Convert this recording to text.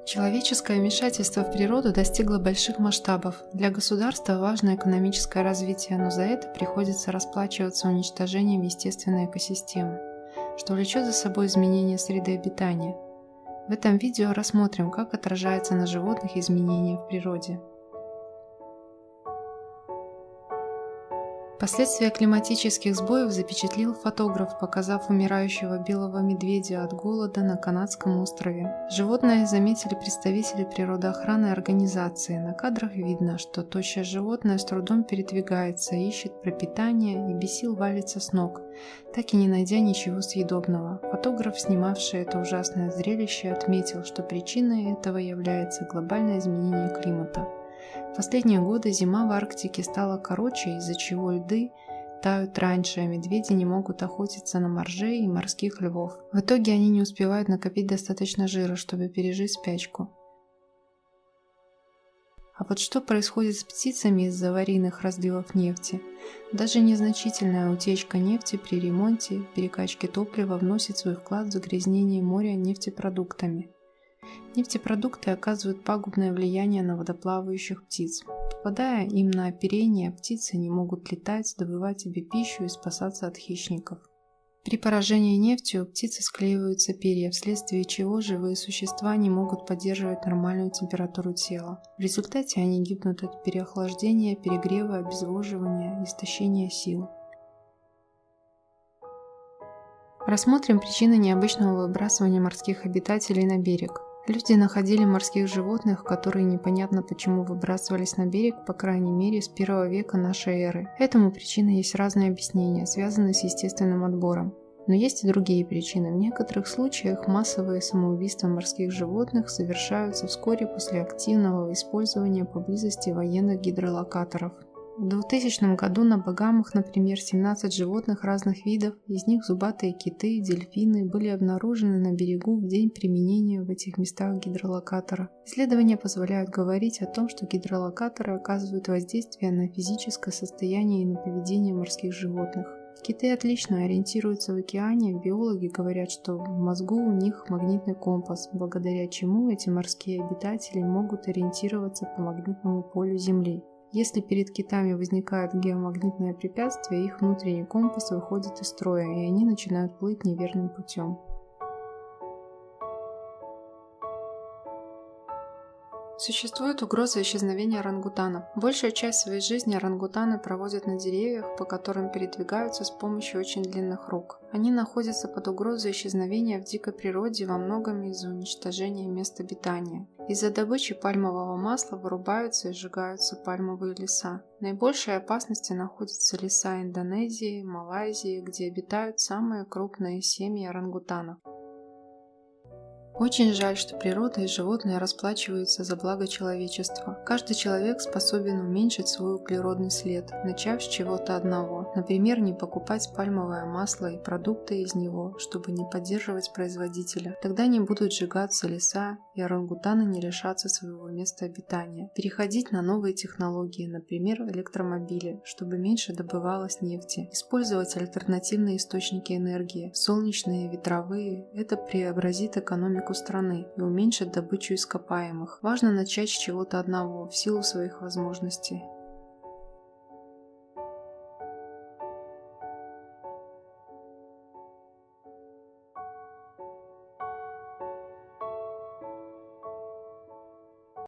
Человеческое вмешательство в природу достигло больших масштабов. Для государства важно экономическое развитие, но за это приходится расплачиваться уничтожением естественной экосистемы, что влечет за собой изменение среды обитания. В этом видео рассмотрим, как отражается на животных изменения в природе. Последствия климатических сбоев запечатлел фотограф, показав умирающего белого медведя от голода на канадском острове. Животное заметили представители природоохранной организации. На кадрах видно, что тощее животное с трудом передвигается, ищет пропитание и без сил валится с ног, так и не найдя ничего съедобного. Фотограф, снимавший это ужасное зрелище, отметил, что причиной этого является глобальное изменение климата. В последние годы зима в Арктике стала короче, из-за чего льды тают раньше, а медведи не могут охотиться на моржей и морских львов. В итоге они не успевают накопить достаточно жира, чтобы пережить спячку. А вот что происходит с птицами из-за аварийных разливов нефти? Даже незначительная утечка нефти при ремонте, перекачке топлива вносит свой вклад в загрязнение моря нефтепродуктами. Нефтепродукты оказывают пагубное влияние на водоплавающих птиц. Попадая им на оперение, птицы не могут летать, добывать себе пищу и спасаться от хищников. При поражении нефтью птицы склеиваются перья, вследствие чего живые существа не могут поддерживать нормальную температуру тела. В результате они гибнут от переохлаждения, перегрева, обезвоживания, истощения сил. Рассмотрим причины необычного выбрасывания морских обитателей на берег. Люди находили морских животных, которые непонятно почему выбрасывались на берег, по крайней мере, с 1 века нашей эры. Этому причиной есть разные объяснения, связанные с естественным отбором. Но есть и другие причины. В некоторых случаях массовые самоубийства морских животных совершаются вскоре после активного использования поблизости военных гидролокаторов. В 2000 году на Багамах, например, 17 животных разных видов, из них зубатые киты, дельфины, были обнаружены на берегу в день применения в этих местах гидролокатора. Исследования позволяют говорить о том, что гидролокаторы оказывают воздействие на физическое состояние и на поведение морских животных. Киты отлично ориентируются в океане, биологи говорят, что в мозгу у них магнитный компас, благодаря чему эти морские обитатели могут ориентироваться по магнитному полю Земли. Если перед китами возникает геомагнитное препятствие, их внутренний компас выходит из строя, и они начинают плыть неверным путем. Существует угроза исчезновения орангутанов. Большую часть своей жизни орангутаны проводят на деревьях, по которым передвигаются с помощью очень длинных рук. Они находятся под угрозой исчезновения в дикой природе во многом из-за уничтожения мест обитания. Из-за добычи пальмового масла вырубаются и сжигаются пальмовые леса. В наибольшей опасности находятся леса Индонезии, Малайзии, где обитают самые крупные семьи орангутанов. Очень жаль, что природа и животные расплачиваются за благо человечества. Каждый человек способен уменьшить свой углеродный след, начав с чего-то одного. Например, не покупать пальмовое масло и продукты из него, чтобы не поддерживать производителя. Тогда не будут сжигаться леса, и орангутаны не лишатся своего места обитания. Переходить на новые технологии, например, электромобили, чтобы меньше добывалось нефти. Использовать альтернативные источники энергии, солнечные, ветровые. Это преобразит экономику страны и уменьшит добычу ископаемых. Важно начать с чего-то одного в силу своих возможностей.